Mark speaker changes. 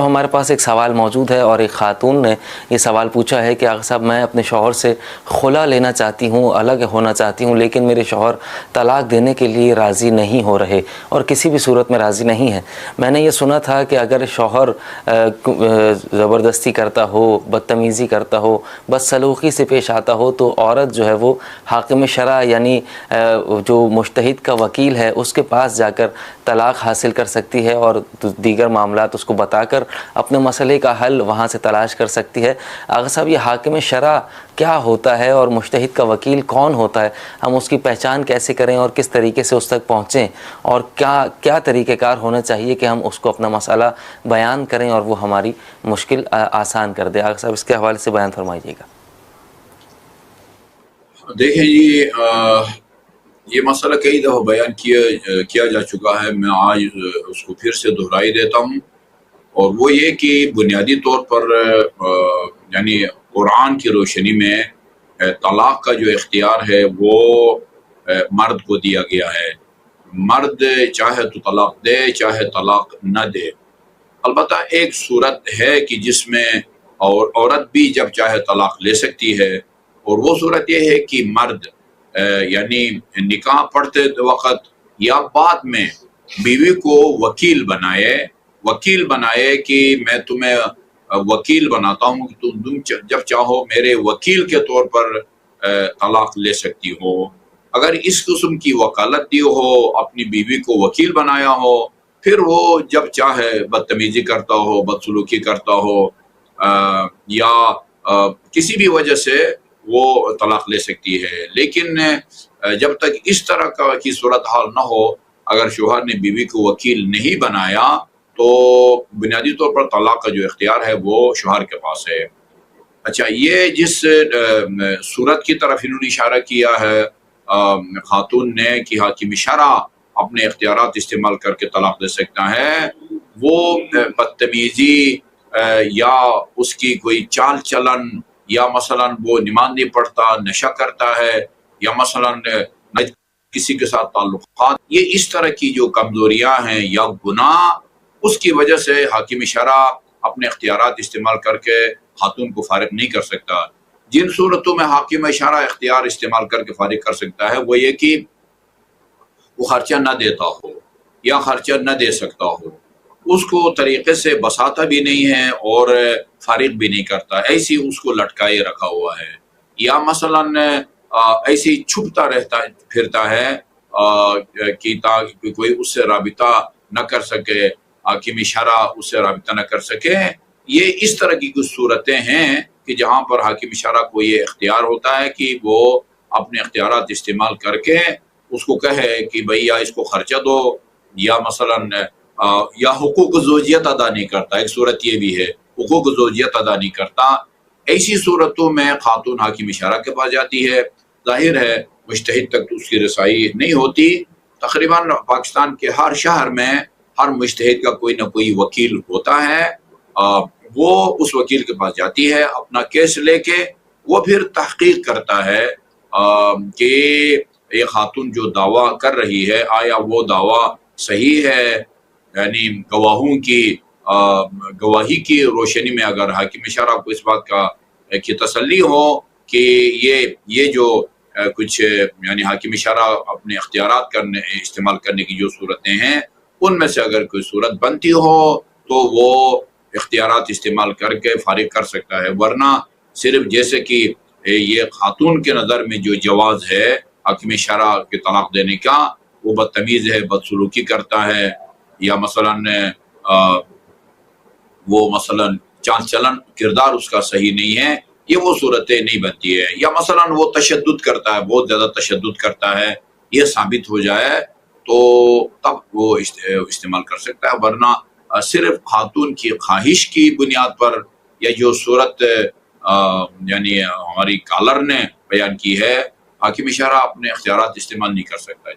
Speaker 1: ہمارے پاس ایک سوال موجود ہے اور ایک خاتون نے یہ سوال پوچھا ہے کہ آقا صاحب میں اپنے شوہر سے خلا لینا چاہتی ہوں، الگ ہونا چاہتی ہوں، لیکن میرے شوہر طلاق دینے کے لیے راضی نہیں ہو رہے اور کسی بھی صورت میں راضی نہیں ہے۔ میں نے یہ سنا تھا کہ اگر شوہر زبردستی کرتا ہو، بدتمیزی کرتا ہو، بدسلوکی سے پیش آتا ہو تو عورت جو ہے وہ حاکم شرع یعنی جو مجتہد کا وکیل ہے اس کے پاس جا کر طلاق حاصل کر سکتی ہے اور دیگر معاملات اس کو بتا کر اپنے مسئلے کا حل وہاں سے تلاش کر سکتی ہے۔ آقا صاحب یہ حاکم شرع کیا ہوتا ہے اور مجتہد کا وکیل کون ہوتا ہے؟ ہم اس کی پہچان کیسے کریں اور کس طریقے سے اس تک پہنچیں، اور کیا طریقہ کار ہونا چاہیے کہ ہم اس کو اپنا مسئلہ بیان کریں اور وہ ہماری مشکل آسان کر دے؟ آقا صاحب اس کے حوالے سے بیان فرمائیے گا۔
Speaker 2: دیکھیں یہ مسئلہ کئی دفعہ بیان کیا جا چکا ہے، میں آج اس کو پھر سے دہرائی دیتا ہوں، اور وہ یہ کہ بنیادی طور پر یعنی قرآن کی روشنی میں طلاق کا جو اختیار ہے وہ مرد کو دیا گیا ہے۔ مرد چاہے تو طلاق دے چاہے طلاق نہ دے، البتہ ایک صورت ہے کہ جس میں عورت بھی جب چاہے طلاق لے سکتی ہے، اور وہ صورت یہ ہے کہ مرد یعنی نکاح پڑھتے وقت یا بعد میں بیوی کو وکیل بنائے کہ میں تمہیں وکیل بناتا ہوں کہ تم جب چاہو میرے وکیل کے طور پر طلاق لے سکتی ہو۔ اگر اس قسم کی وکالت دی ہو، اپنی بیوی کو وکیل بنایا ہو، پھر وہ جب چاہے بدتمیزی کرتا ہو، بدسلوکی کرتا ہو یا کسی بھی وجہ سے وہ طلاق لے سکتی ہے۔ لیکن جب تک اس طرح کی صورتحال نہ ہو، اگر شوہر نے بیوی کو وکیل نہیں بنایا تو بنیادی طور پر طلاق کا جو اختیار ہے وہ شوہر کے پاس ہے۔ اچھا، یہ جس صورت کی طرف انہوں نے اشارہ کیا ہے خاتون نے کہ حاکم شرع اپنے اختیارات استعمال کر کے طلاق دے سکتا ہے، وہ بدتمیزی یا اس کی کوئی چال چلن، یا مثلا وہ نماز نہیں پڑھتا، نشہ کرتا ہے، یا مثلا کسی کے ساتھ تعلقات، یہ اس طرح کی جو کمزوریاں ہیں یا گناہ، اس کی وجہ سے حاکم شرع اپنے اختیارات استعمال کر کے خاتون کو فارغ نہیں کر سکتا۔ جن صورتوں میں حاکم شرع اختیار استعمال کر کے فارغ کر سکتا ہے وہ یہ کہ وہ خرچہ نہ دیتا ہو یا خرچہ نہ دے سکتا ہو، اس کو طریقے سے بساتا بھی نہیں ہے اور فارغ بھی نہیں کرتا، ایسی اس کو لٹکائے رکھا ہوا ہے، یا مثلا ایسی چھپتا پھرتا ہے کہ تاکہ کوئی اس سے رابطہ نہ کر سکے، حاکم شرع اس سے رابطہ نہ کر سکے۔ یہ اس طرح کی کچھ صورتیں ہیں کہ جہاں پر حاکم شرع کو یہ اختیار ہوتا ہے کہ وہ اپنے اختیارات استعمال کر کے اس کو کہے کہ بھئی یا اس کو خرچہ دو، یا مثلا یا حقوق زوجیت ادا نہیں کرتا۔ ایک صورت یہ بھی ہے، حقوق زوجیت ادا نہیں کرتا۔ ایسی صورتوں میں خاتون حاکم شرع کے پاس جاتی ہے، ظاہر ہے مجتہد تک تو اس کی رسائی نہیں ہوتی۔ تقریباً پاکستان کے ہر شہر میں ہر مجتہد کا کوئی نہ کوئی وکیل ہوتا ہے، وہ اس وکیل کے پاس جاتی ہے اپنا کیس لے کے، وہ پھر تحقیق کرتا ہے کہ یہ خاتون جو دعویٰ کر رہی ہے آیا وہ دعویٰ صحیح ہے، یعنی گواہوں کی گواہی کی روشنی میں اگر حاکم شرع کو اس بات کی تسلی ہو کہ یہ جو کچھ یعنی حاکم شرع اپنے اختیارات استعمال کرنے کی جو صورتیں ہیں ان میں سے اگر کوئی صورت بنتی ہو تو وہ اختیارات استعمال کر کے فارغ کر سکتا ہے، ورنہ صرف جیسے کہ یہ خاتون کے نظر میں جو جواز ہے حاکم شرع کے طلاق دینے کا، وہ بدتمیز ہے، بدسلوکی کرتا ہے، یا مثلا وہ مثلا چال چلن کردار اس کا صحیح نہیں ہے، یہ وہ صورتیں نہیں بنتی ہے، یا مثلا وہ تشدد کرتا ہے، بہت زیادہ تشدد کرتا ہے، یہ ثابت ہو جائے تو تب وہ استعمال کر سکتا ہے، ورنہ صرف خاتون کی خواہش کی بنیاد پر یا جو صورت یعنی ہماری کالر نے بیان کی ہے، حاکم شرع اپنے اختیارات استعمال نہیں کر سکتا۔